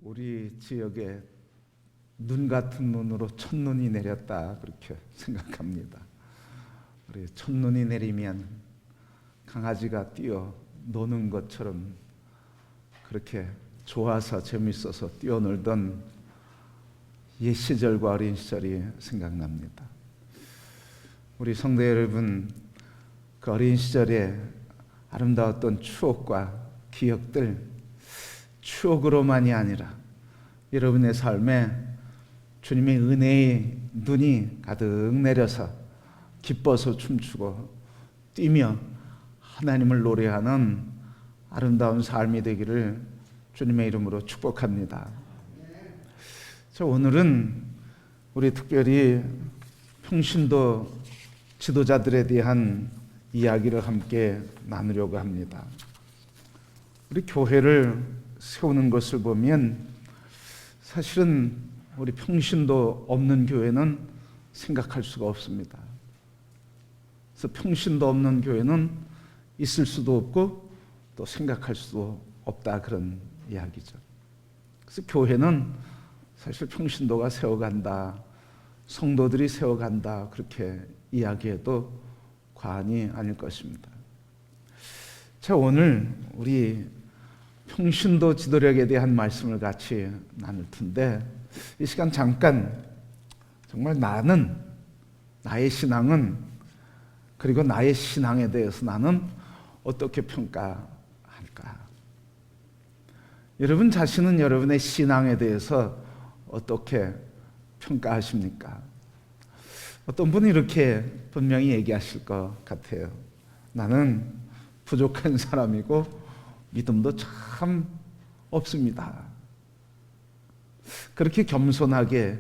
우리 지역에 눈 같은 눈으로 첫눈이 내렸다 그렇게 생각합니다. 우리 첫눈이 내리면 강아지가 뛰어 노는 것처럼 그렇게 좋아서 재밌어서 뛰어놀던 옛 시절과 어린 시절이 생각납니다. 우리 성도 여러분, 그 어린 시절에 아름다웠던 추억과 기억들, 추억으로만이 아니라 여러분의 삶에 주님의 은혜의 눈이 가득 내려서 기뻐서 춤추고 뛰며 하나님을 노래하는 아름다운 삶이 되기를 주님의 이름으로 축복합니다. 자, 오늘은 우리 특별히 평신도 지도자들에 대한 이야기를 함께 나누려고 합니다. 우리 교회를 세우는 것을 보면 사실은 우리 평신도 없는 교회는 생각할 수가 없습니다. 그래서 평신도 없는 교회는 있을 수도 없고 또 생각할 수도 없다, 그런 이야기죠. 그래서 교회는 사실 평신도가 세워간다, 성도들이 세워간다, 그렇게 이야기해도 과언이 아닐 것입니다. 자, 오늘 우리 평신도 지도력에 대한 말씀을 같이 나눌 텐데, 이 시간 잠깐 정말 나의 신앙은, 그리고 나의 신앙에 대해서 나는 어떻게 평가할까? 여러분 자신은 여러분의 신앙에 대해서 어떻게 평가하십니까? 어떤 분이 이렇게 분명히 얘기하실 것 같아요. 나는 부족한 사람이고 믿음도 참 없습니다. 그렇게 겸손하게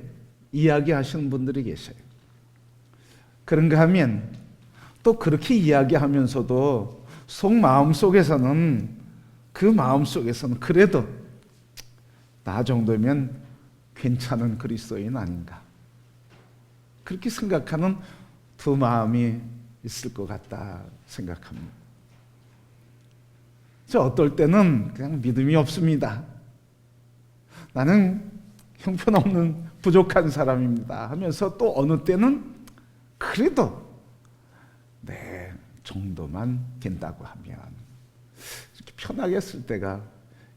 이야기하시는 분들이 계세요. 그런가 하면 또 그렇게 이야기하면서도 마음속에서는 그래도 나 정도면 괜찮은 그리스도인 아닌가, 그렇게 생각하는 두 마음이 있을 것 같다 생각합니다. 어떨 때는 그냥 믿음이 없습니다. 나는 형편없는 부족한 사람입니다 하면서 또 어느 때는 그래도 내 정도만 된다고 하면 이렇게 편하게 쓸 때가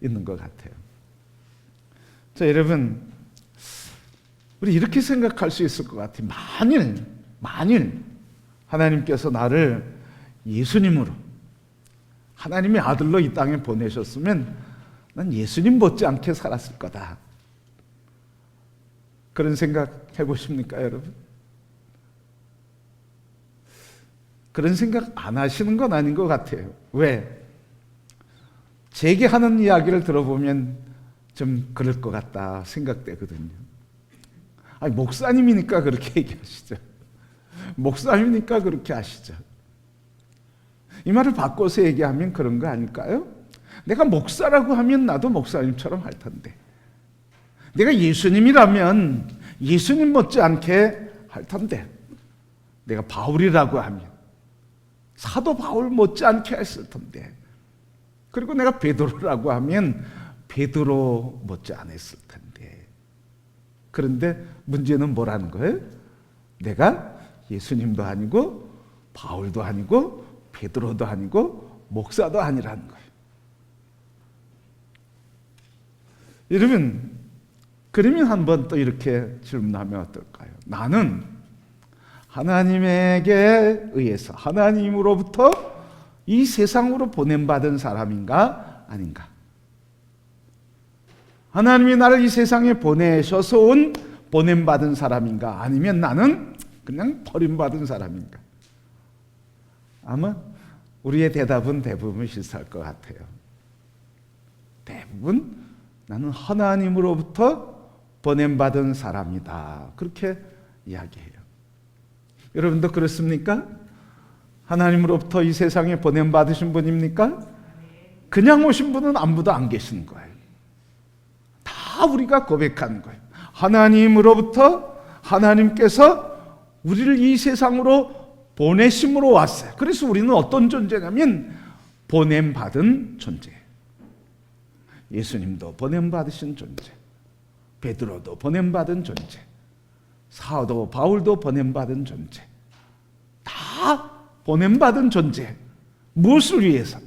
있는 것 같아요. 자, 여러분, 우리 이렇게 생각할 수 있을 것 같아요. 만일 하나님께서 나를 예수님으로, 하나님의 아들로 이 땅에 보내셨으면 난 예수님 못지않게 살았을 거다. 그런 생각 해보십니까, 여러분? 그런 생각 안 하시는 건 아닌 것 같아요. 왜? 제게 하는 이야기를 들어보면 좀 그럴 것 같다 생각되거든요. 아니, 목사님이니까 그렇게 얘기하시죠. 목사님이니까 그렇게 하시죠. 이 말을 바꿔서 얘기하면 그런 거 아닐까요? 내가 목사라고 하면 나도 목사님처럼 할 텐데, 내가 예수님이라면 예수님 못지않게 할 텐데, 내가 바울이라고 하면 사도 바울 못지않게 했을 텐데, 그리고 내가 베드로라고 하면 베드로 못지않았을 텐데. 그런데 문제는 뭐라는 거예요? 내가 예수님도 아니고 바울도 아니고 베드로도 아니고 목사도 아니라는 거예요. 여러분, 그러면 한번 또 이렇게 질문하면 어떨까요? 나는 하나님에게 의해서, 하나님으로부터 이 세상으로 보냄받은 사람인가 아닌가? 하나님이 나를 이 세상에 보내셔서 보냄받은 사람인가? 아니면 나는 그냥 버림받은 사람인가? 아마 우리의 대답은 대부분 비슷할 것 같아요. 대부분 나는 하나님으로부터 보냄받은 사람이다, 그렇게 이야기해요. 여러분도 그렇습니까? 하나님으로부터 이 세상에 보냄받으신 분입니까? 그냥 오신 분은 아무도 안 계시는 거예요. 다 우리가 고백하는 거예요. 하나님으로부터, 하나님께서 우리를 이 세상으로 보내심으로 왔어요. 그래서 우리는 어떤 존재냐면 보냄받은 존재예요. 예수님도 보냄받으신 존재, 베드로도 보냄받은 존재, 사도 바울도 보냄받은 존재, 다 보냄받은 존재. 무엇을 위해서?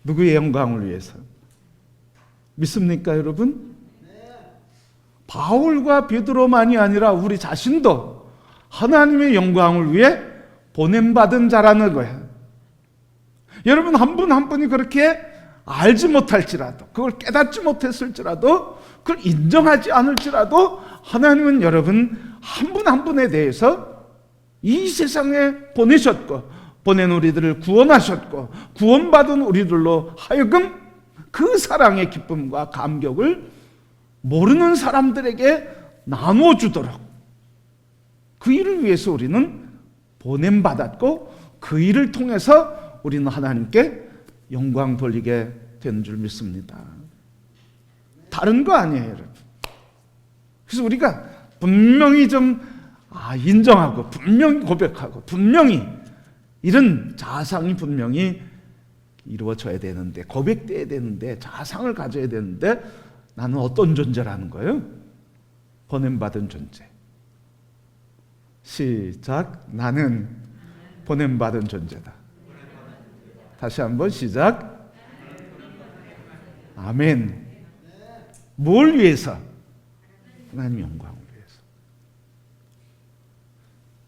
누구의 영광을 위해서? 믿습니까, 여러분? 바울과 베드로만이 아니라 우리 자신도 하나님의 영광을 위해 보냄받은 자라는 거예요. 여러분, 한 분 한 분이 그렇게 알지 못할지라도, 그걸 깨닫지 못했을지라도, 그걸 인정하지 않을지라도 하나님은 여러분 한 분 한 분에 대해서 이 세상에 보내셨고, 보낸 우리들을 구원하셨고, 구원받은 우리들로 하여금 그 사랑의 기쁨과 감격을 모르는 사람들에게 나눠주도록 그 일을 위해서 우리는 보냄받았고, 그 일을 통해서 우리는 하나님께 영광 돌리게 되는 줄 믿습니다. 다른 거 아니에요, 여러분. 그래서 우리가 분명히 좀 인정하고, 분명히 고백하고, 분명히 이런 자상이 분명히 이루어져야 되는데, 고백돼야 되는데, 자상을 가져야 되는데, 나는 어떤 존재라는 거예요? 보냄받은 존재. 시작. 나는 보냄받은 존재다. 다시 한번 시작. 아멘. 뭘 위해서? 하나님 영광을 위해서.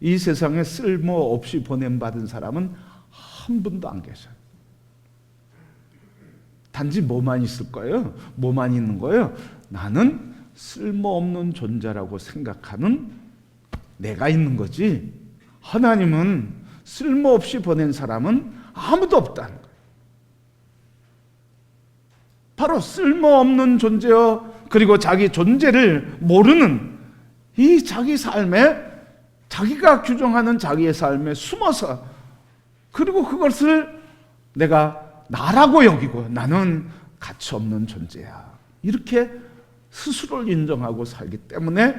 이 세상에 쓸모없이 보냄받은 사람은 한 분도 안 계셔요. 단지 뭐만 있을 거예요? 뭐만 있는 거예요? 나는 쓸모없는 존재라고 생각하는 내가 있는 거지, 하나님은 쓸모없이 보낸 사람은 아무도 없다는 거예요. 바로 쓸모없는 존재요, 그리고 자기 존재를 모르는 이 자기 삶에, 자기가 규정하는 자기의 삶에 숨어서, 그리고 그것을 내가 나라고 여기고 나는 가치 없는 존재야, 이렇게 스스로를 인정하고 살기 때문에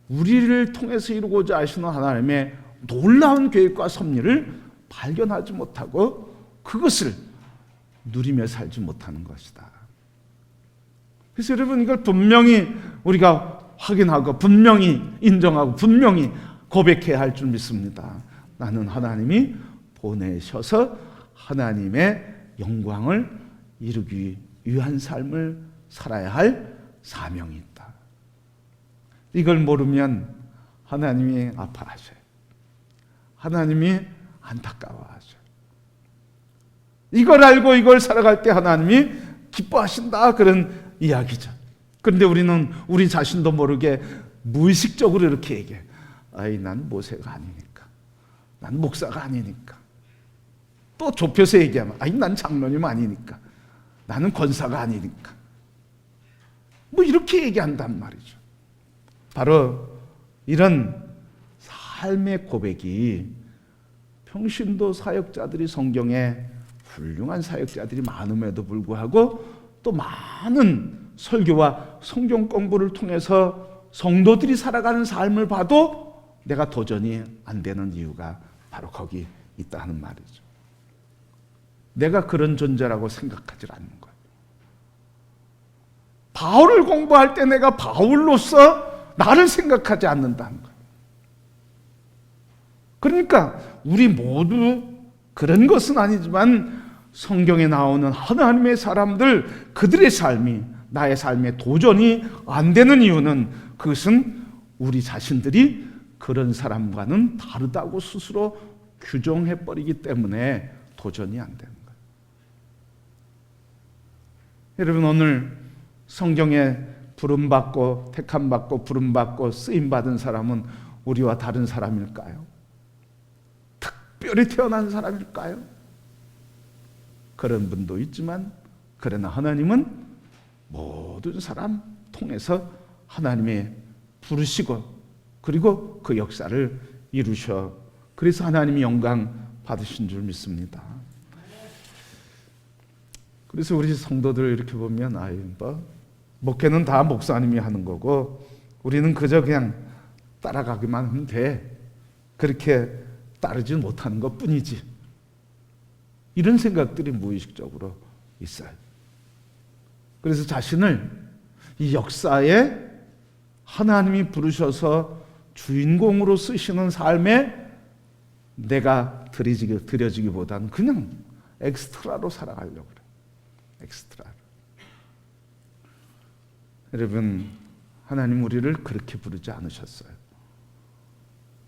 우리를 통해서 이루고자 하시는 하나님의 놀라운 계획과 섭리를 발견하지 못하고 그것을 누리며 살지 못하는 것이다. 그래서 여러분, 이걸 분명히 우리가 확인하고, 분명히 인정하고, 분명히 고백해야 할 줄 믿습니다. 나는 하나님이 보내셔서 하나님의 영광을 이루기 위한 삶을 살아야 할 사명이 있다. 이걸 모르면 하나님이 아파하셔요. 하나님이 안타까워하셔요. 이걸 알고 이걸 살아갈 때 하나님이 기뻐하신다, 그런 이야기죠. 그런데 우리는 우리 자신도 모르게 무의식적으로 이렇게 얘기해. 아이, 난 모세가 아니니까, 난 목사가 아니니까. 또 좁혀서 얘기하면, 아이, 난 장로님 아니니까, 나는 권사가 아니니까, 뭐 이렇게 얘기한단 말이죠. 바로 이런 삶의 고백이, 평신도 사역자들이, 성경에 훌륭한 사역자들이 많음에도 불구하고 또 많은 설교와 성경 공부를 통해서 성도들이 살아가는 삶을 봐도 내가 도전이 안 되는 이유가 바로 거기 있다 하는 말이죠. 내가 그런 존재라고 생각하지 않는 거예요. 바울을 공부할 때 내가 바울로서 나를 생각하지 않는다는 거예요. 그러니까 우리 모두 그런 것은 아니지만 성경에 나오는 하나님의 사람들, 그들의 삶이 나의 삶에 도전이 안 되는 이유는, 그것은 우리 자신들이 그런 사람과는 다르다고 스스로 규정해버리기 때문에 도전이 안 되는 거예요. 여러분, 오늘 성경에 부름받고 택함받고 부름받고 쓰임받은 사람은 우리와 다른 사람일까요? 특별히 태어난 사람일까요? 그런 분도 있지만, 그러나 하나님은 모든 사람 통해서 하나님의 부르시고, 그리고 그 역사를 이루셔, 그래서 하나님이 영광 받으신 줄 믿습니다. 그래서 우리 성도들 이렇게 보면, 목회는 다 목사님이 하는 거고 우리는 그저 그냥 따라가기만 하면 돼, 그렇게 따르지 못하는 것 뿐이지, 이런 생각들이 무의식적으로 있어요. 그래서 자신을 이 역사에 하나님이 부르셔서 주인공으로 쓰시는 삶에 내가 들여지기보다는 그냥 엑스트라로 살아가려고 그래요. 엑스트라로. 여러분, 하나님 우리를 그렇게 부르지 않으셨어요.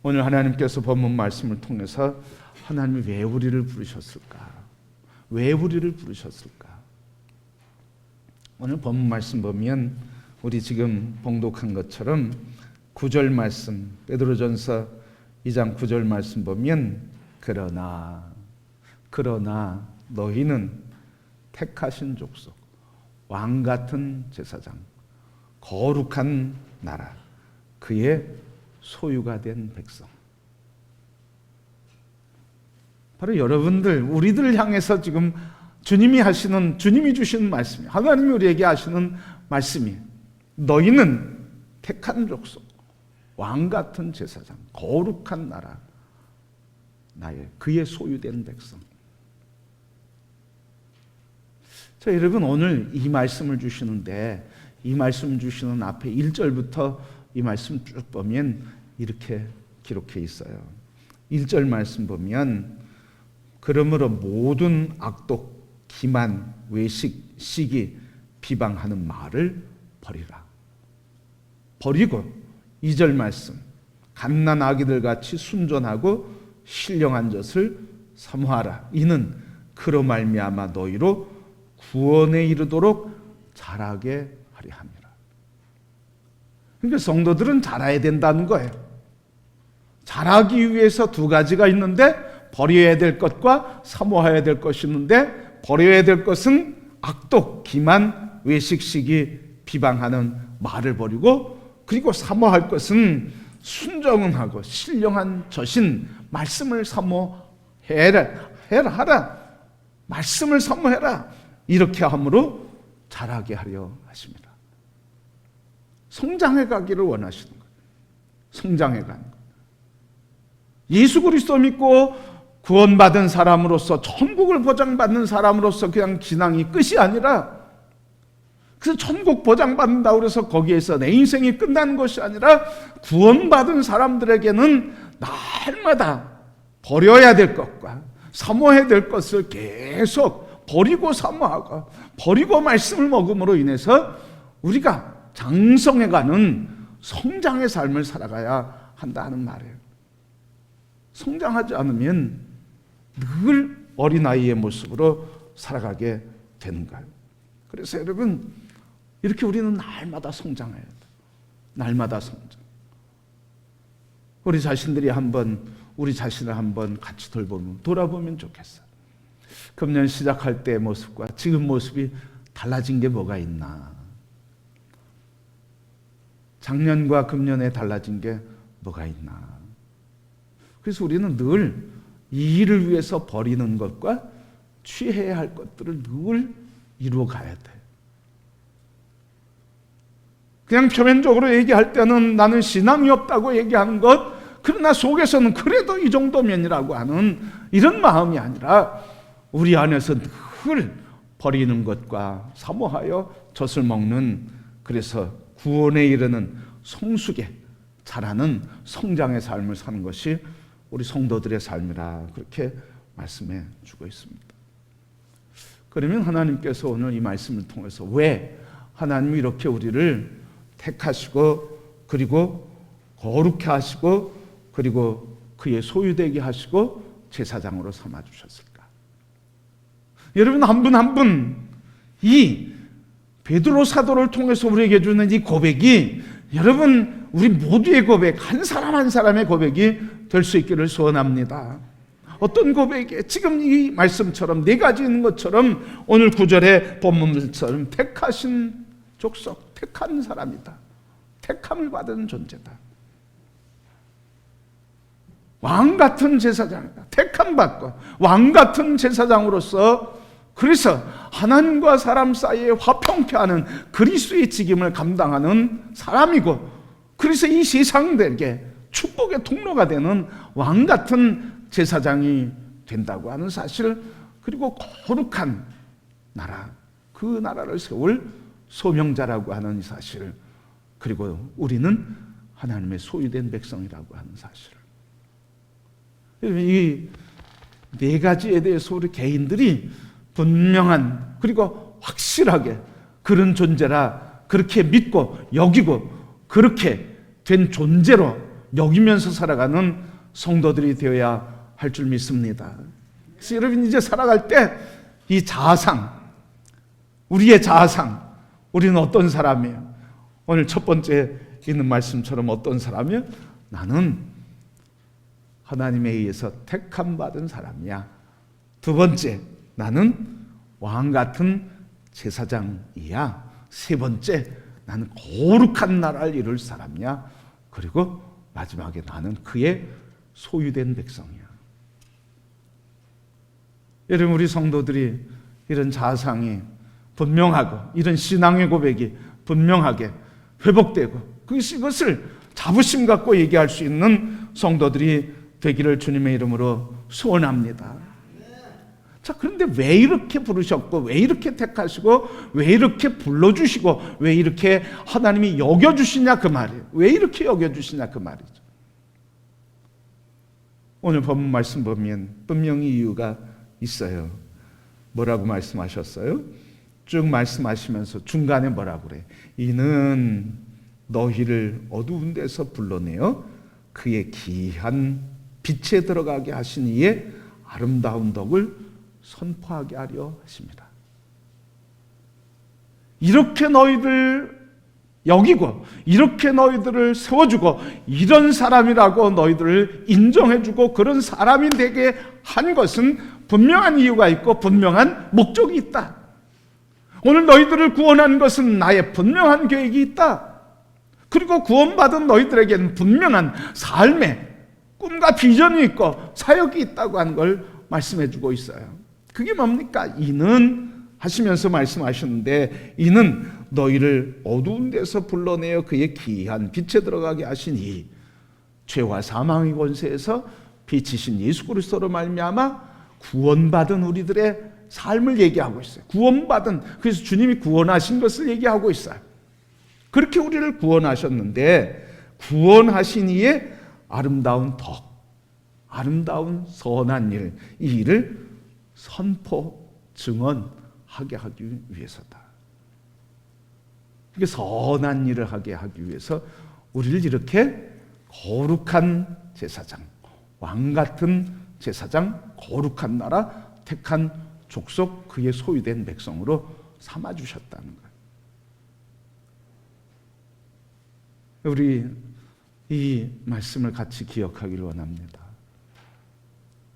오늘 하나님께서 본문 말씀을 통해서 하나님이 왜 우리를 부르셨을까? 왜 우리를 부르셨을까? 오늘 본문 말씀 보면 우리 지금 봉독한 것처럼 9절 말씀, 베드로전서 2장 9절 말씀 보면 그러나 너희는 택하신 족속, 왕같은 제사장, 거룩한 나라, 그의 소유가 된 백성. 바로 여러분들, 우리들을 향해서 지금 주님이 주시는 말씀이, 하나님이 우리에게 하시는 말씀이, 너희는 택한 족속, 왕같은 제사장, 거룩한 나라, 그의 소유된 백성. 자, 여러분, 오늘 이 말씀을 주시는데, 이 말씀 주시는 앞에 1절부터 이 말씀 쭉 보면 이렇게 기록해 있어요. 1절 말씀 보면 그러므로 모든 악독, 기만, 외식, 시기, 비방하는 말을 버리라. 버리고 2절 말씀 갓난 아기들 같이 순전하고 신령한 젖을 사모하라. 이는 그로 말미암아 너희로 구원에 이르도록 자라게 하려 함이라. 그러니까 성도들은 자라야 된다는 거예요. 자라기 위해서 두 가지가 있는데 버려야 될 것과 사모해야 될 것이 있는데 버려야 될 것은 악독, 기만, 외식, 시기, 비방하는 말을 버리고 그리고 사모할 것은 순정하고 신령한 젖인 말씀을 하라. 말씀을 사모해라. 이렇게 함으로 자라게 하려 하십니다. 성장해 가기를 원하시는 거예요. 성장해 가는 거예요. 예수 그리스도 믿고 구원받은 사람으로서 천국을 보장받는 사람으로서 그냥 진앙이 끝이 아니라 그래서 천국 보장받는다고 해서 거기에서 내 인생이 끝나는 것이 아니라 구원받은 사람들에게는 날마다 버려야 될 것과 사모해야 될 것을 계속 버리고 사모하고 버리고 말씀을 먹음으로 인해서 우리가 장성해가는 성장의 삶을 살아가야 한다는 말이에요. 성장하지 않으면 늘 어린아이의 모습으로 살아가게 되는 거예요. 그래서 여러분, 이렇게 우리는 날마다 성장해야 돼요. 날마다 성장. 우리 자신들이 우리 자신을 한번 같이 돌아보면 좋겠어요. 금년 시작할 때의 모습과 지금 모습이 달라진 게 뭐가 있나? 작년과 금년에 달라진 게 뭐가 있나? 그래서 우리는 늘 이 일을 위해서 버리는 것과 취해야 할 것들을 늘 이루어 가야 돼. 그냥 표면적으로 얘기할 때는 나는 신앙이 없다고 얘기하는 것, 그러나 속에서는 그래도 이 정도면이라고 하는 이런 마음이 아니라 우리 안에서 늘 버리는 것과 사모하여 젖을 먹는, 그래서 구원에 이르는 성숙에 자라는 성장의 삶을 사는 것이 우리 성도들의 삶이라 그렇게 말씀해 주고 있습니다. 그러면 하나님께서 오늘 이 말씀을 통해서 왜 하나님이 이렇게 우리를 택하시고 그리고 거룩해 하시고 그리고 그의 소유되게 하시고 제사장으로 삼아 주셨을까? 여러분, 한 분 한 분 이 베드로 사도를 통해서 우리에게 주는 이 고백이 여러분 우리 모두의 고백, 한 사람 한 사람의 고백이 될 수 있기를 소원합니다. 어떤 고백에 지금 이 말씀처럼 네 가지 있는 것처럼 오늘 9절의 본문처럼 택하신 족속, 택한 사람이다. 택함을 받은 존재다. 왕같은 제사장이다. 택함 받고 왕같은 제사장으로서 그래서 하나님과 사람 사이에 화평케 하는 그리스도의 직임을 감당하는 사람이고, 그래서 이 세상들에게 축복의 통로가 되는 왕같은 제사장이 된다고 하는 사실, 그리고 거룩한 나라, 그 나라를 세울 소명자라고 하는 사실, 그리고 우리는 하나님의 소유된 백성이라고 하는 사실을, 이 네 가지에 대해서 우리 개인들이 분명한 그리고 확실하게 그런 존재라 그렇게 믿고 여기고 그렇게 된 존재로 여기면서 살아가는 성도들이 되어야 할 줄 믿습니다. 그래서 여러분 이제 살아갈 때 이 자아상, 우리의 자아상, 우리는 어떤 사람이에요? 오늘 첫 번째 있는 말씀처럼 어떤 사람이에요? 나는 하나님에 의해서 택함 받은 사람이야. 두 번째, 나는 왕 같은 제사장이야. 세 번째, 나는 거룩한 나라를 이룰 사람이야. 그리고 마지막에 나는 그의 소유된 백성이야. 여러분 우리 성도들이 이런 자아상이 분명하고 이런 신앙의 고백이 분명하게 회복되고 그것을 자부심 갖고 얘기할 수 있는 성도들이 되기를 주님의 이름으로 소원합니다. 자, 그런데 왜 이렇게 부르셨고 왜 이렇게 택하시고 왜 이렇게 불러주시고 왜 이렇게 하나님이 여겨주시냐 그 말이에요. 왜 이렇게 여겨주시냐 그 말이죠. 오늘 본문 말씀 보면 분명히 이유가 있어요. 뭐라고 말씀하셨어요? 쭉 말씀하시면서 중간에 뭐라고 그래? 이는 너희를 어두운 데서 불러내어 그의 귀한 빛에 들어가게 하신 이의 아름다운 덕을 선포하게 하려 하십니다. 이렇게 너희들 여기고 이렇게 너희들을 세워주고 이런 사람이라고 너희들을 인정해주고 그런 사람이 되게 한 것은 분명한 이유가 있고 분명한 목적이 있다. 오늘 너희들을 구원한 것은 나의 분명한 계획이 있다. 그리고 구원받은 너희들에게는 분명한 삶의 꿈과 비전이 있고 사역이 있다고 하는 걸 말씀해주고 있어요. 그게 뭡니까? 이는 하시면서 말씀하셨는데 이는 너희를 어두운 데서 불러내어 그의 귀한 빛에 들어가게 하시니 죄와 사망의 권세에서 빛이신 예수 그리스도로 말미암아 구원받은 우리들의 삶을 얘기하고 있어요. 구원받은, 그래서 주님이 구원하신 것을 얘기하고 있어요. 그렇게 우리를 구원하셨는데 구원하신 이의 아름다운 덕, 아름다운 선한 일, 이 일을 선포, 증언하게 하기 위해서다. 이게 선한 일을 하게 하기 위해서 우리를 이렇게 거룩한 제사장, 왕 같은 제사장, 거룩한 나라, 택한 족속, 그의 소유된 백성으로 삼아주셨다는 거예요. 우리 이 말씀을 같이 기억하기를 원합니다.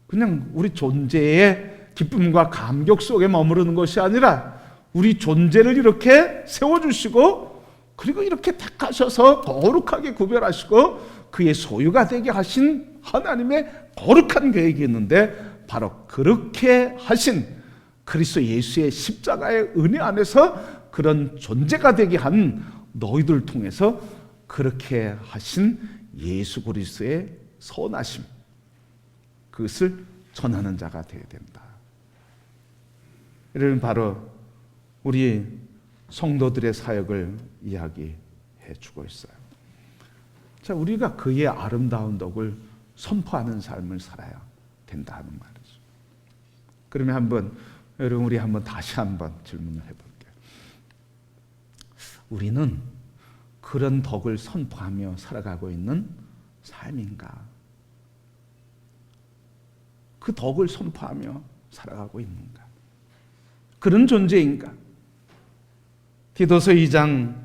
그냥 우리 존재의 기쁨과 감격 속에 머무르는 것이 아니라 우리 존재를 이렇게 세워주시고 그리고 이렇게 택하셔서 거룩하게 구별하시고 그의 소유가 되게 하신 하나님의 거룩한 계획이 있는데 바로 그렇게 하신 그리스도 예수의 십자가의 은혜 안에서 그런 존재가 되게 한 너희들을 통해서 그렇게 하신 예수 그리스도의 선하심, 그것을 전하는 자가 되어야 된다. 이런 바로 우리 성도들의 사역을 이야기해 주고 있어요. 자, 우리가 그의 아름다운 덕을 선포하는 삶을 살아야 된다 하는 말이죠. 그러면 한번 여러분 우리 한번 다시 한번 질문을 해볼게요. 우리는 그런 덕을 선포하며 살아가고 있는 삶인가? 그 덕을 선포하며 살아가고 있는가? 그런 존재인가? 디도서 2장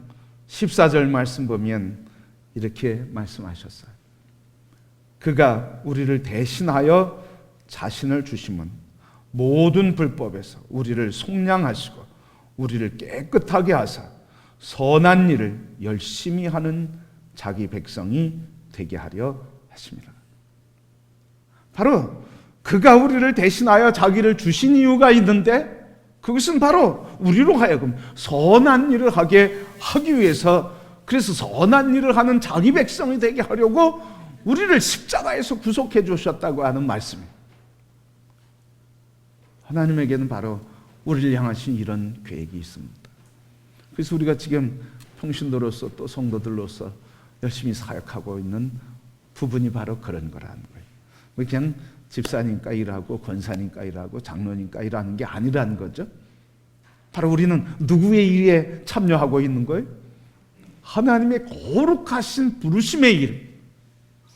14절 말씀 보면 이렇게 말씀하셨어요. 그가 우리를 대신하여 자신을 주심은 모든 불법에서 우리를 속량하시고 우리를 깨끗하게 하사 선한 일을 열심히 하는 자기 백성이 되게 하려 하십니다. 바로 그가 우리를 대신하여 자기를 주신 이유가 있는데 그것은 바로 우리로 하여금 선한 일을 하기 위해서, 그래서 선한 일을 하는 자기 백성이 되게 하려고 우리를 십자가에서 구속해 주셨다고 하는 말씀입니다. 하나님에게는 바로 우리를 향하신 이런 계획이 있습니다. 그래서 우리가 지금 평신도로서 또 성도들로서 열심히 사역하고 있는 부분이 바로 그런 거라는 거예요. 그냥 집사님과 일하고 권사님과 일하고 장로님과 일하는 게 아니라는 거죠. 바로 우리는 누구의 일에 참여하고 있는 거예요? 하나님의 거룩하신 부르심의 일,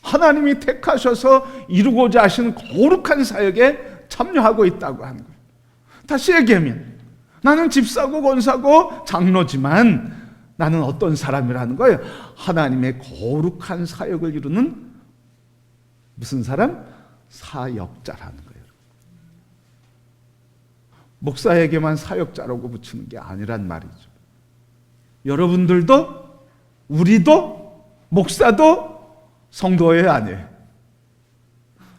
하나님이 택하셔서 이루고자 하시는 거룩한 사역에 참여하고 있다고 하는 거예요. 다시 얘기하면 나는 집사고 권사고 장로지만 나는 어떤 사람이라는 거예요? 하나님의 거룩한 사역을 이루는 무슨 사람? 사역자라는 거예요. 목사에게만 사역자라고 붙이는 게 아니란 말이죠. 여러분들도 우리도 목사도 성도예요, 아니에요?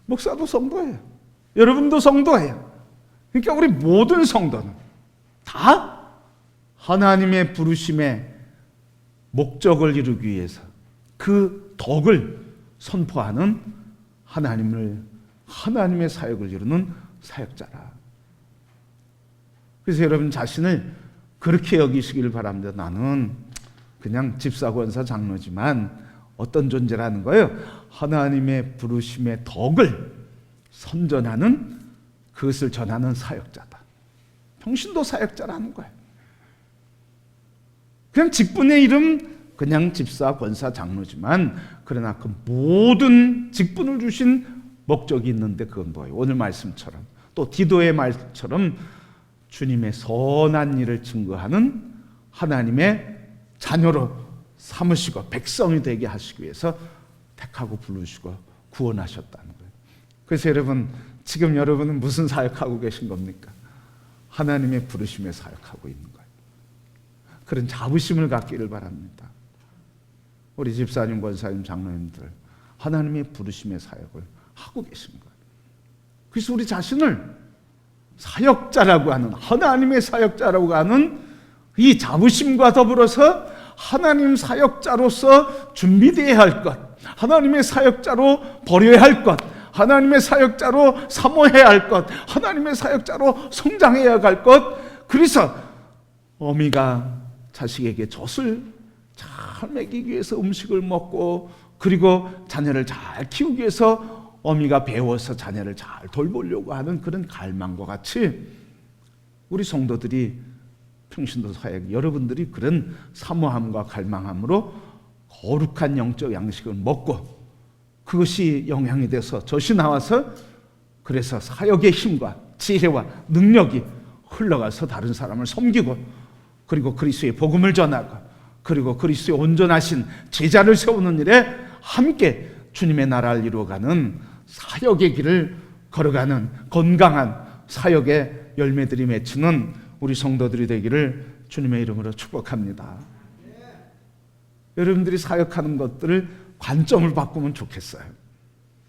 목사도 성도예요. 여러분도 성도예요. 그러니까 우리 모든 성도는 다 하나님의 부르심의 목적을 이루기 위해서 그 덕을 선포하는 하나님의 사역을 이루는 사역자라. 그래서 여러분 자신을 그렇게 여기시길 바랍니다. 나는 그냥 집사, 권사, 장로지만 어떤 존재라는 거예요? 하나님의 부르심의 덕을 선전하는, 그것을 전하는 사역자다. 평신도 사역자라는 거예요. 그냥 직분의 이름 그냥 집사, 권사, 장로지만 그러나 그 모든 직분을 주신 목적이 있는데 그건 뭐예요? 오늘 말씀처럼 또 디도의 말처럼 주님의 선한 일을 증거하는 하나님의 자녀로 삼으시고 백성이 되게 하시기 위해서 택하고 부르시고 구원하셨다는 거예요. 그래서 여러분 지금 여러분은 무슨 사역하고 계신 겁니까? 하나님의 부르심에 사역하고 있는 거예요. 그런 자부심을 갖기를 바랍니다. 우리 집사님, 권사님, 장로님들 하나님의 부르심의 사역을 하고 계신 거예요. 그래서 우리 자신을 사역자라고 하는, 하나님의 사역자라고 하는 이 자부심과 더불어서 하나님 사역자로서 준비되어야 할 것, 하나님의 사역자로 버려야 할 것, 하나님의 사역자로 사모해야 할 것, 하나님의 사역자로 성장해야 할 것. 그래서 어미가 자식에게 젖을 잘 먹이기 위해서 음식을 먹고, 그리고 자녀를 잘 키우기 위해서 어미가 배워서 자녀를 잘 돌보려고 하는 그런 갈망과 같이 우리 성도들이 평신도 사역, 여러분들이 그런 사모함과 갈망함으로 거룩한 영적 양식을 먹고 그것이 영향이 돼서 젖이 나와서 그래서 사역의 힘과 지혜와 능력이 흘러가서 다른 사람을 섬기고, 그리고 그리스도의 복음을 전하고, 그리고 그리스도의 온전하신 제자를 세우는 일에 함께 주님의 나라를 이루어가는 사역의 길을 걸어가는 건강한 사역의 열매들이 맺히는 우리 성도들이 되기를 주님의 이름으로 축복합니다. 여러분들이 사역하는 것들을 관점을 바꾸면 좋겠어요.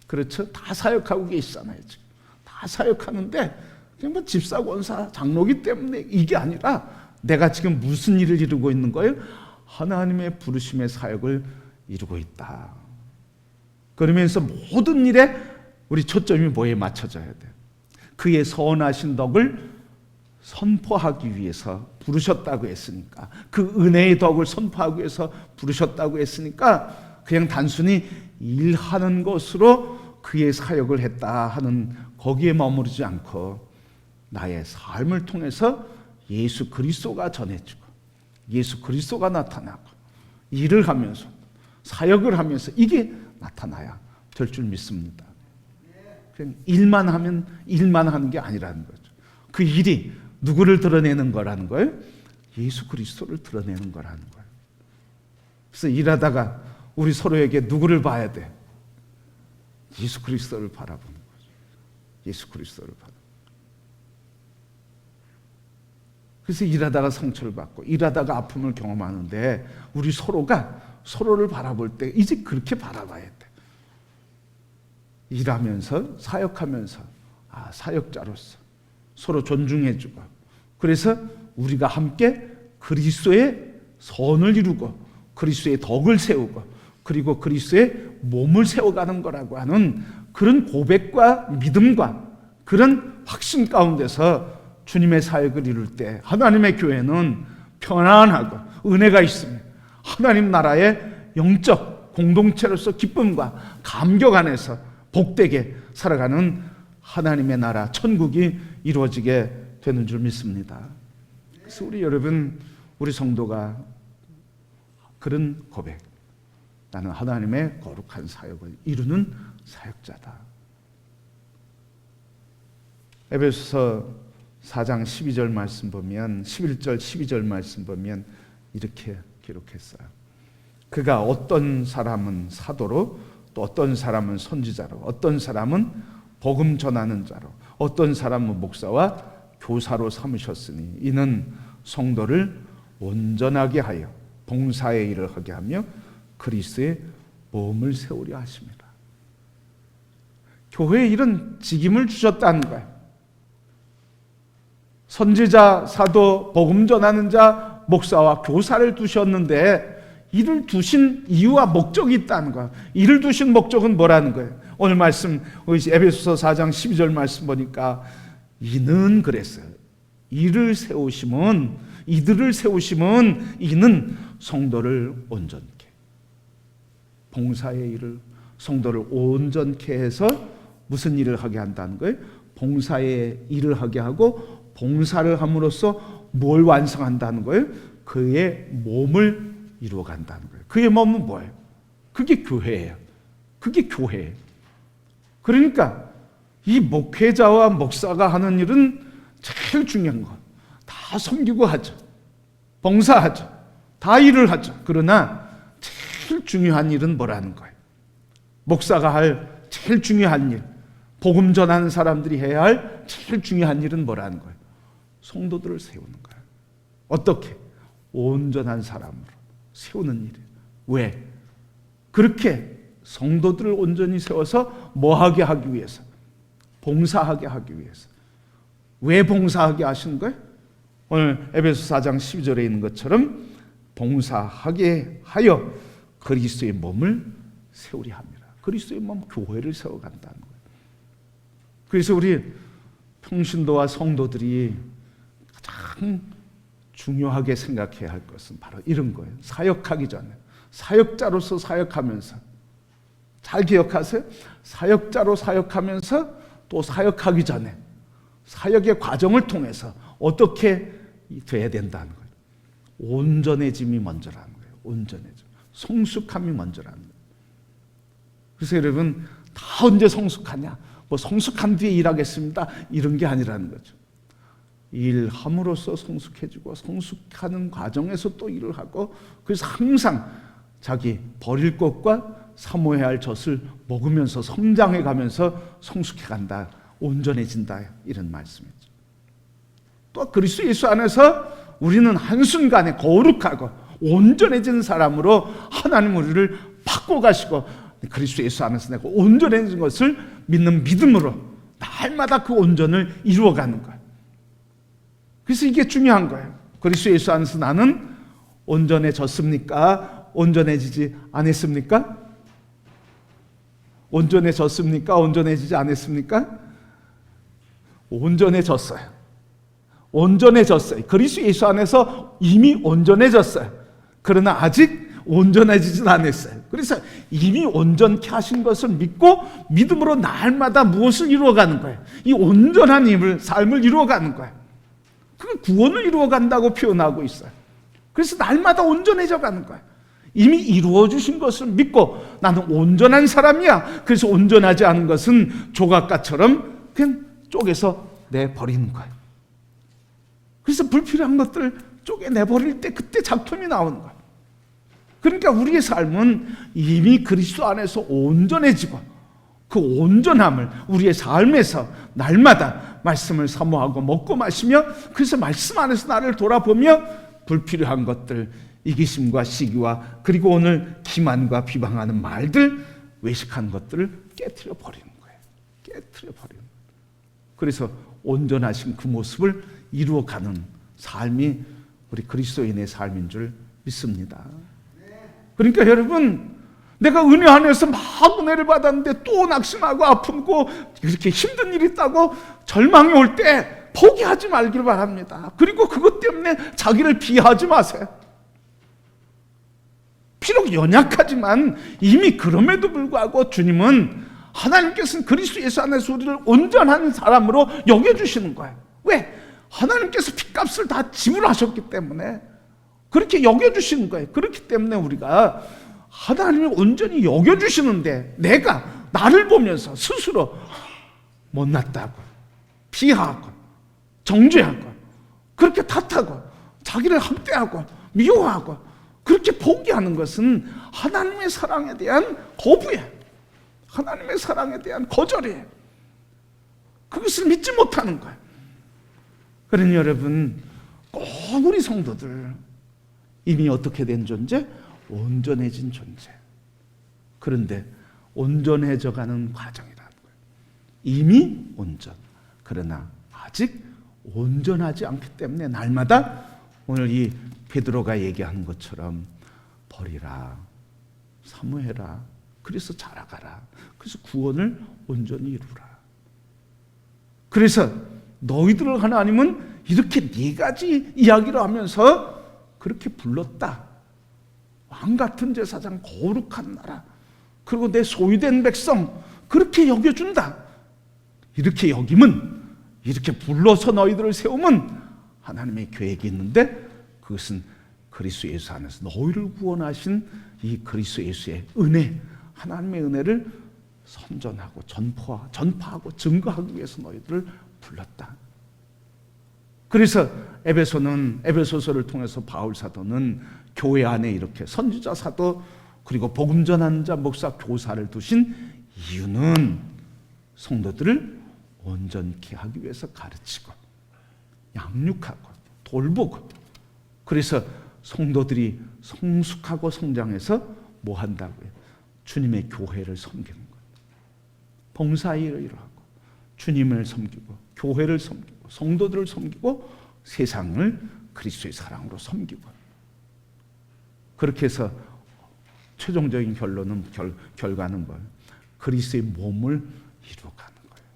그렇죠? 다 사역하고 계시잖아요. 지금. 다 사역하는데 그냥 뭐 집사, 권사, 장로기 때문에 이게 아니라 내가 지금 무슨 일을 이루고 있는 거예요? 하나님의 부르심의 사역을 이루고 있다. 그러면서 모든 일에 우리 초점이 뭐에 맞춰져야 돼요? 그의 선하신 덕을 선포하기 위해서 부르셨다고 했으니까, 그 은혜의 덕을 선포하기 위해서 부르셨다고 했으니까 그냥 단순히 일하는 것으로 그의 사역을 했다 하는 거기에 머무르지 않고 나의 삶을 통해서 예수 그리스도가 전해지고 예수 그리스도가 나타나고 일을 하면서 사역을 하면서 이게 나타나야 될 줄 믿습니다. 그냥 일만 하면 일만 하는 게 아니라는 거죠. 그 일이 누구를 드러내는 거라는 거예요? 예수 그리스도를 드러내는 거라는 거예요. 그래서 일하다가 우리 서로에게 누구를 봐야 돼? 예수 그리스도를 바라보는 거죠. 예수 그리스도를 바라보는 거죠. 그래서 일하다가 상처를 받고 일하다가 아픔을 경험하는데 우리 서로가 서로를 바라볼 때 이제 그렇게 바라봐야 돼. 일하면서 사역하면서 사역자로서 서로 존중해주고, 그래서 우리가 함께 그리스도의 선을 이루고 그리스도의 덕을 세우고 그리고 그리스도의 몸을 세워가는 거라고 하는 그런 고백과 믿음과 그런 확신 가운데서 주님의 사역을 이룰 때 하나님의 교회는 편안하고 은혜가 있으며 하나님 나라의 영적 공동체로서 기쁨과 감격 안에서 복되게 살아가는 하나님의 나라 천국이 이루어지게 되는 줄 믿습니다. 그래서 우리 성도가 그런 고백, 나는 하나님의 거룩한 사역을 이루는 사역자다. 에베소서 4장 12절 말씀 보면 11절 12절 말씀 보면 이렇게 기록했어요. 그가 어떤 사람은 사도로, 또 어떤 사람은 선지자로, 어떤 사람은 복음 전하는 자로, 어떤 사람은 목사와 교사로 삼으셨으니 이는 성도를 온전하게 하여 봉사의 일을 하게 하며 그리스도의 몸을 세우려 하십니다. 교회에 이런 직임을 주셨다는 거예요. 선지자, 사도, 복음 전하는 자, 목사와 교사를 두셨는데 이를 두신 이유와 목적이 있다는 거예요. 이를 두신 목적은 뭐라는 거예요? 오늘 말씀 에베소서 4장 12절 말씀 보니까 이는 그랬어요. 이들을 세우심은 이는 성도를 온전케, 봉사의 일을 성도를 온전케 해서 무슨 일을 하게 한다는 거예요? 봉사의 일을 하게 하고 봉사를 함으로써 뭘 완성한다는 거예요? 그의 몸을 이루어간다는 거예요. 그의 몸은 뭐예요? 그게 교회예요. 그게 교회예요. 그러니까 이 목회자와 목사가 하는 일은 제일 중요한 거. 다 섬기고 하죠. 봉사하죠. 다 일을 하죠. 그러나 제일 중요한 일은 뭐라는 거예요? 목사가 할 제일 중요한 일, 복음 전하는 사람들이 해야 할 제일 중요한 일은 뭐라는 거예요? 성도들을 세우는 거예요. 어떻게? 온전한 사람으로 세우는 일이에요. 왜? 그렇게 성도들을 온전히 세워서 뭐하게 하기 위해서? 봉사하게 하기 위해서. 왜 봉사하게 하시는 거예요? 오늘 에베소 4장 12절에 있는 것처럼 봉사하게 하여 그리스도의 몸을 세우려 합니다. 그리스도의 몸, 교회를 세워간다는 거예요. 그래서 우리 평신도와 성도들이 가장 중요하게 생각해야 할 것은 바로 이런 거예요. 사역하기 전에, 사역자로서 사역하면서, 잘 기억하세요? 사역자로 사역하면서 또 사역하기 전에 사역의 과정을 통해서 어떻게 돼야 된다는 거예요. 온전해짐이 먼저라는 거예요. 온전해짐, 성숙함이 먼저라는 거예요. 그래서 여러분, 다 언제 성숙하냐? 뭐 성숙한 뒤에 일하겠습니다, 이런 게 아니라는 거죠. 일함으로써 성숙해지고 성숙하는 과정에서 또 일을 하고, 그래서 항상 자기 버릴 것과 사모해야 할 젖을 먹으면서 성장해 가면서 성숙해 간다, 온전해진다, 이런 말씀이죠. 또 그리스도 예수 안에서 우리는 한순간에 거룩하고 온전해진 사람으로 하나님 우리를 바꿔가시고, 그리스도 예수 안에서 내가 온전해진 것을 믿는 믿음으로 날마다 그 온전을 이루어가는 거예요. 그래서 이게 중요한 거예요. 그리스도 예수 안에서 나는 온전해졌습니까? 온전해지지 않았습니까? 온전해졌습니까? 온전해지지 않았습니까? 온전해졌어요. 온전해졌어요. 그리스도 예수 안에서 이미 온전해졌어요. 그러나 아직 온전해지진 않았어요. 그래서 이미 온전케 하신 것을 믿고 믿음으로 날마다 무엇을 이루어가는 거예요? 이 온전한 삶을 이루어가는 거예요. 그 구원을 이루어간다고 표현하고 있어요. 그래서 날마다 온전해져 가는 거예요. 이미 이루어 주신 것을 믿고 나는 온전한 사람이야. 그래서 온전하지 않은 것은 조각가처럼 그냥 쪼개서 내버리는 거예요. 그래서 불필요한 것들 쪼개내버릴 때 그때 작품이 나오는 거예요. 그러니까 우리의 삶은 이미 그리스도 안에서 온전해지고 그 온전함을 우리의 삶에서 날마다 말씀을 사모하고 먹고 마시며, 그래서 말씀 안에서 나를 돌아보며 불필요한 것들, 이기심과 시기와 그리고 오늘 기만과 비방하는 말들, 외식한 것들을 깨트려 버리는 거예요. 깨트려 버리는 거예요. 그래서 온전하신 그 모습을 이루어가는 삶이 우리 그리스도인의 삶인 줄 믿습니다. 그러니까 여러분, 내가 은혜 안에서 막 은혜를 받았는데 또 낙심하고 아프고 이렇게 힘든 일이 있다고 절망이 올 때 포기하지 말길 바랍니다. 그리고 그것 때문에 자기를 비하하지 마세요. 비록 연약하지만 이미 그럼에도 불구하고 주님은, 하나님께서는 그리스도 예수 안에서 우리를 온전한 사람으로 여겨주시는 거예요. 왜? 하나님께서 핏값을 다 지불하셨기 때문에 그렇게 여겨주시는 거예요. 그렇기 때문에 우리가 하나님을 온전히 여겨주시는데, 내가 나를 보면서 스스로 못났다고 비하하고 정죄하고 그렇게 탓하고 자기를 학대하고 미워하고 그렇게 포기하는 것은 하나님의 사랑에 대한 거부예요. 하나님의 사랑에 대한 거절이에요. 그것을 믿지 못하는 거예요. 그러니 여러분, 꼭 우리 성도들 이미 어떻게 된 존재? 온전해진 존재. 그런데 온전해져가는 과정이라는 거예요. 이미 온전. 그러나 아직 온전하지 않기 때문에 날마다 오늘 이 베드로가 얘기하는 것처럼 버리라, 사모해라, 그래서 자라가라, 그래서 구원을 온전히 이루라. 그래서 너희들을 하나님은 이렇게 네 가지 이야기를 하면서 그렇게 불렀다. 왕 같은 제사장, 거룩한 나라, 그리고 내 소유된 백성 그렇게 여겨준다. 이렇게 여김은, 이렇게 불러서 너희들을 세우면 하나님의 계획이 있는데, 그것은 그리스도 예수 안에서 너희를 구원하신 이 그리스도 예수의 은혜, 하나님의 은혜를 선전하고 전파하고 증거하기 위해서 너희들을 불렀다. 그래서 에베소서를 통해서 바울 사도는 교회 안에 이렇게 선지자, 사도, 그리고 복음 전하는 자, 목사, 교사를 두신 이유는 성도들을 온전케 하기 위해서 가르치고 양육하고 돌보고, 그래서 성도들이 성숙하고 성장해서 뭐 한다고요? 주님의 교회를 섬기는 거예요. 봉사일을 하고 주님을 섬기고 교회를 섬기고 성도들을 섬기고 세상을 그리스도의 사랑으로 섬기고, 그렇게 해서 최종적인 결과는 뭐예요? 그리스도의 몸을 이루어가는 거예요.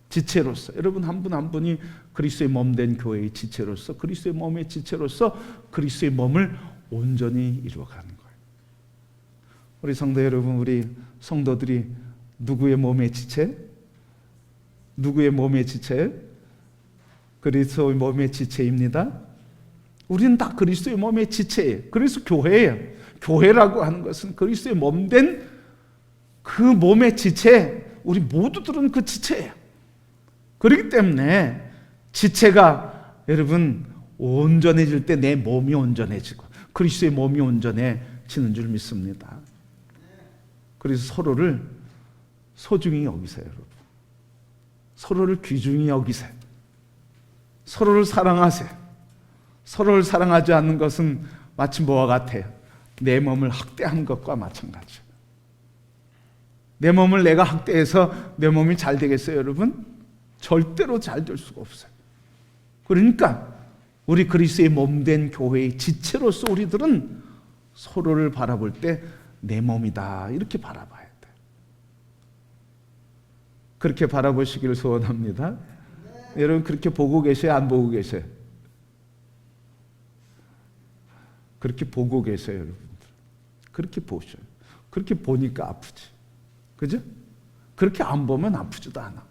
지체로서, 여러분 한 분 한 분이 그리스도의 몸 된 교회의 지체로서, 그리스도의 몸의 지체로서 그리스도의 몸을 온전히 이루어가는 거예요. 우리 성도 여러분, 우리 성도들이 누구의 몸의 지체? 누구의 몸의 지체? 그리스도의 몸의 지체입니다. 우리는 다 그리스도의 몸의 지체예요. 그래서 교회예요. 교회라고 하는 것은 그리스도의 몸 된 그 몸의 지체, 우리 모두들은 그 지체예요. 그렇기 때문에 지체가 여러분 온전해질 때 내 몸이 온전해지고 그리스도의 몸이 온전해지는 줄 믿습니다. 그래서 서로를 소중히 여기세요, 여러분. 서로를 귀중히 여기세요. 서로를 사랑하세요. 서로를 사랑하지 않는 것은 마치 뭐와 같아요? 내 몸을 학대하는 것과 마찬가지예요. 내 몸을 내가 학대해서 내 몸이 잘 되겠어요, 여러분? 절대로 잘 될 수가 없어요. 그러니까 우리 그리스도의 몸된 교회의 지체로서 우리들은 서로를 바라볼 때 내 몸이다, 이렇게 바라봐야 돼요. 그렇게 바라보시기를 소원합니다. 여러분 그렇게 보고 계세요? 안 보고 계세요? 그렇게 보고 계세요, 여러분들. 그렇게 보셔요. 그렇게 보니까 아프지. 그죠? 그렇게 안 보면 아프지도 않아.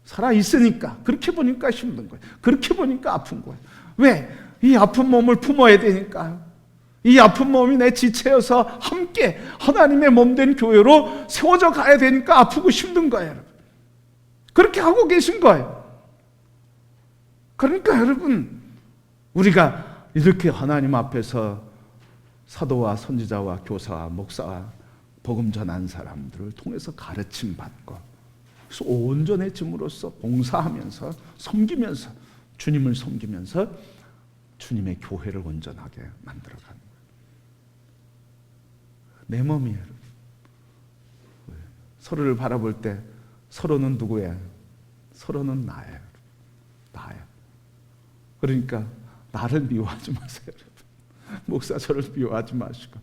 살아있으니까, 그렇게 보니까 힘든 거예요. 그렇게 보니까 아픈 거예요. 왜? 이 아픈 몸을 품어야 되니까. 이 아픈 몸이 내 지체여서 함께 하나님의 몸된 교회로 세워져 가야 되니까 아프고 힘든 거예요, 여러분. 그렇게 하고 계신 거예요. 그러니까 여러분, 우리가 이렇게 하나님 앞에서 사도와 선지자와 교사와 목사와 복음 전한 사람들을 통해서 가르침 받고, 그래서 온전해짐으로써 봉사하면서 섬기면서 주님을 섬기면서 주님의 교회를 온전하게 만들어가는 거예요. 내 몸이에요. 서로를 바라볼 때 서로는 누구예요? 서로는 나예요. 나예요. 그러니까 나를 미워하지 마세요, 여러분. 목사 저를 미워하지 마시고,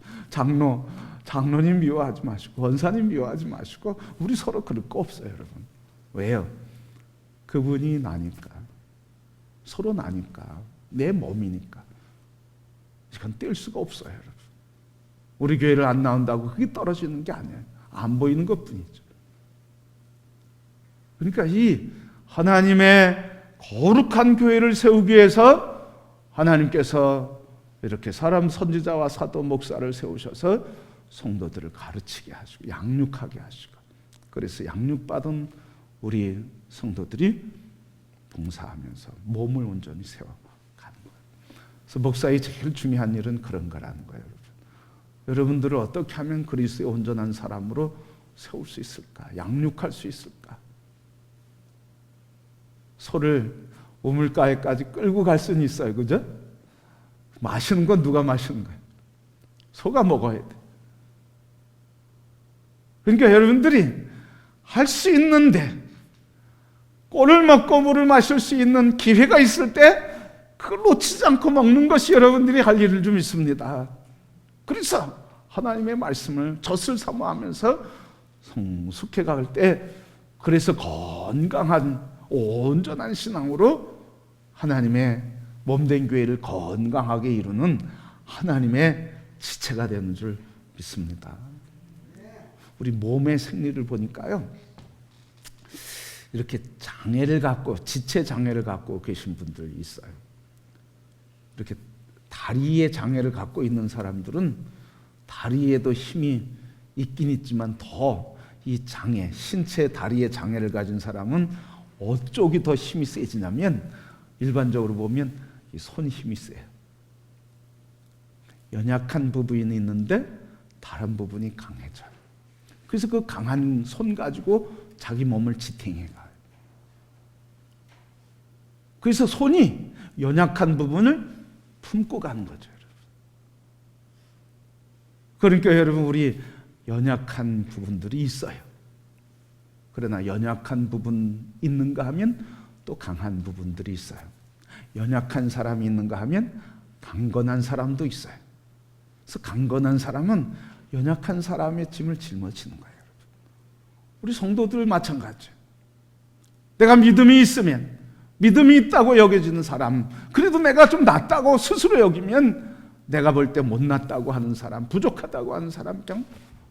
장로님 미워하지 마시고, 원사님 미워하지 마시고, 우리 서로 그럴 거 없어요, 여러분. 왜요? 그분이 나니까, 서로 나니까, 내 몸이니까 이건 뗄 수가 없어요, 여러분. 우리 교회를 안 나온다고 그게 떨어지는 게 아니에요. 안 보이는 것뿐이죠. 그러니까 이 하나님의 거룩한 교회를 세우기 위해서 하나님께서 이렇게 사람 선지자와 사도 목사를 세우셔서 성도들을 가르치게 하시고 양육하게 하시고, 그래서 양육받은 우리 성도들이 봉사하면서 몸을 온전히 세워가는 거예요. 그래서 목사의 제일 중요한 일은 그런 거라는 거예요. 여러분들을 어떻게 하면 그리스도의 온전한 사람으로 세울 수 있을까? 양육할 수 있을까? 소를 우물가에까지 끌고 갈 수는 있어요, 그죠? 마시는 건 누가 마시는 거예요? 소가 먹어야 돼. 그러니까 여러분들이 할 수 있는데, 꼴을 먹고 물을 마실 수 있는 기회가 있을 때 그걸 놓치지 않고 먹는 것이 여러분들이 할 일을 좀 있습니다. 그래서 하나님의 말씀을 젖을 사모하면서 성숙해 갈 때, 그래서 건강한 온전한 신앙으로 하나님의 몸된 교회를 건강하게 이루는 하나님의 지체가 되는 줄 믿습니다. 우리 몸의 생리를 보니까요, 이렇게 장애를 갖고, 지체 장애를 갖고 계신 분들이 있어요. 이렇게 다리에 장애를 갖고 있는 사람들은 다리에도 힘이 있긴 있지만 더 이 장애, 신체 다리에 장애를 가진 사람은 어쪽이 더 힘이 세지냐면, 일반적으로 보면 이 손 힘이 세요. 연약한 부분이 있는데 다른 부분이 강해져요. 그래서 그 강한 손 가지고 자기 몸을 지탱해 가요. 그래서 손이 연약한 부분을 품고 가는 거죠, 여러분. 그러니까 여러분, 우리 연약한 부분들이 있어요. 그러나 연약한 부분 있는가 하면 또 강한 부분들이 있어요. 연약한 사람이 있는가 하면 강건한 사람도 있어요. 그래서 강건한 사람은 연약한 사람의 짐을 짊어지는 거예요. 우리 성도들 마찬가지예요. 내가 믿음이 있으면, 믿음이 있다고 여겨지는 사람, 그래도 내가 좀 낫다고 스스로 여기면 내가 볼 때 못났다고 하는 사람, 부족하다고 하는 사람 그냥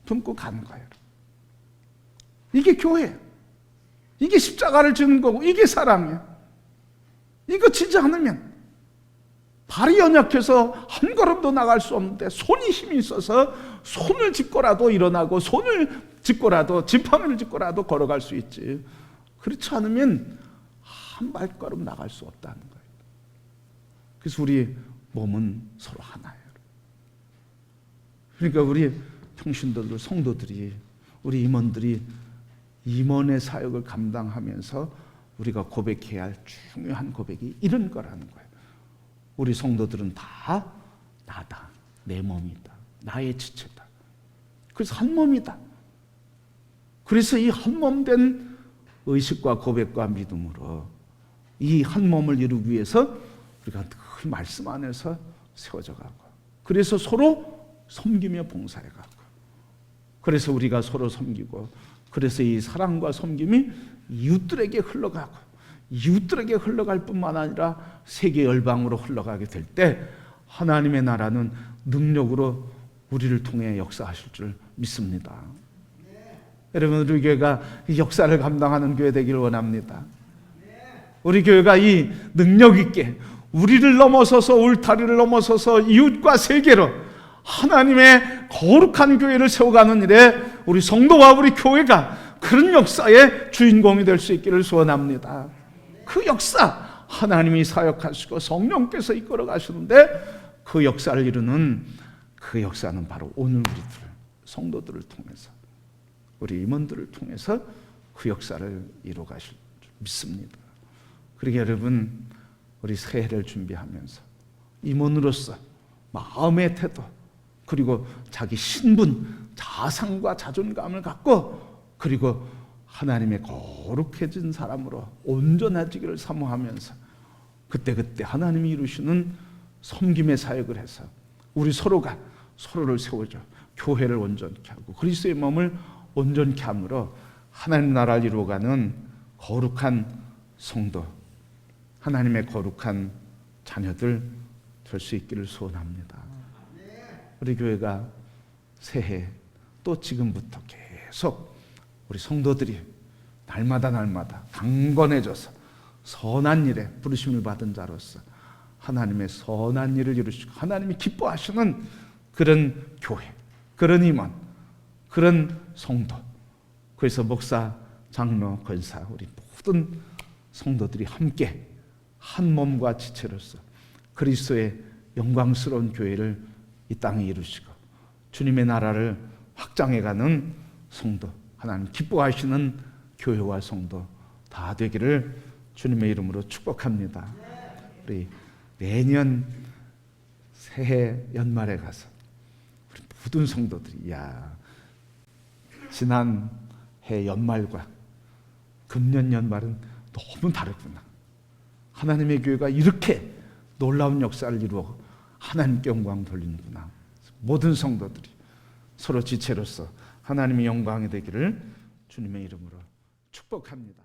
품고 가는 거예요. 이게 교회예요. 이게 십자가를 지는 거고, 이게 사랑이에요. 이거 지지 않으면 발이 연약해서 한 걸음도 나갈 수 없는데 손이 힘이 있어서 손을 짚고라도 일어나고, 손을 짚고라도, 지팡이를 짚고라도 걸어갈 수 있지. 그렇지 않으면 한 발걸음 나갈 수 없다는 거예요. 그래서 우리 몸은 서로 하나예요. 그러니까 우리 평신도들, 성도들이, 우리 임원들이 임원의 사역을 감당하면서 우리가 고백해야 할 중요한 고백이 이런 거라는 거예요. 우리 성도들은 다 나다, 내 몸이다, 나의 지체다. 그래서 한 몸이다. 그래서 이 한 몸 된 의식과 고백과 믿음으로 이 한 몸을 이루기 위해서 우리가 늘 말씀 안에서 세워져 가고, 그래서 서로 섬기며 봉사해 가고, 그래서 우리가 서로 섬기고, 그래서 이 사랑과 섬김이 이웃들에게 흘러가고, 이웃들에게 흘러갈 뿐만 아니라 세계 열방으로 흘러가게 될 때 하나님의 나라는 능력으로 우리를 통해 역사하실 줄 믿습니다. 여러분, 우리 교회가 이 역사를 감당하는 교회 되기를 원합니다. 우리 교회가 이 능력 있게 우리를 넘어서서, 울타리를 넘어서서 이웃과 세계로 하나님의 거룩한 교회를 세워가는 일에 우리 성도와 우리 교회가 그런 역사의 주인공이 될 수 있기를 소원합니다. 그 역사 하나님이 사역하시고 성령께서 이끌어 가시는데, 그 역사를 이루는 그 역사는 바로 오늘 우리들 성도들을 통해서, 우리 임원들을 통해서 그 역사를 이루어 가실 줄 믿습니다. 그러게 여러분, 우리 새해를 준비하면서 임원으로서 마음의 태도, 그리고 자기 신분, 자상과 자존감을 갖고, 그리고 하나님의 거룩해진 사람으로 온전해지기를 사모하면서 그때그때 하나님이 이루시는 섬김의 사역을 해서 우리 서로가 서로를 세워줘 교회를 온전케 하고 그리스도의 몸을 온전케 함으로 하나님 나라를 이루어가는 거룩한 성도, 하나님의 거룩한 자녀들 될 수 있기를 소원합니다. 우리 교회가 새해 또 지금부터 계속 우리 성도들이 날마다 강건해져서 선한 일에 부르심을 받은 자로서 하나님의 선한 일을 이루시고 하나님이 기뻐하시는 그런 교회, 그런 임원, 그런 성도, 그래서 목사, 장로, 권사 우리 모든 성도들이 함께 한 몸과 지체로서 그리스도의 영광스러운 교회를 이 땅에 이루시고 주님의 나라를 확장해가는 성도, 하나님 기뻐하시는 교회와 성도 다 되기를 주님의 이름으로 축복합니다. 우리 내년 새해 연말에 가서 우리 모든 성도들이 지난 해 연말과 금년 연말은 너무 다르구나. 하나님의 교회가 이렇게 놀라운 역사를 이루어 하나님께 영광 돌리는구나. 모든 성도들이 서로 지체로서 하나님의 영광이 되기를 주님의 이름으로 축복합니다.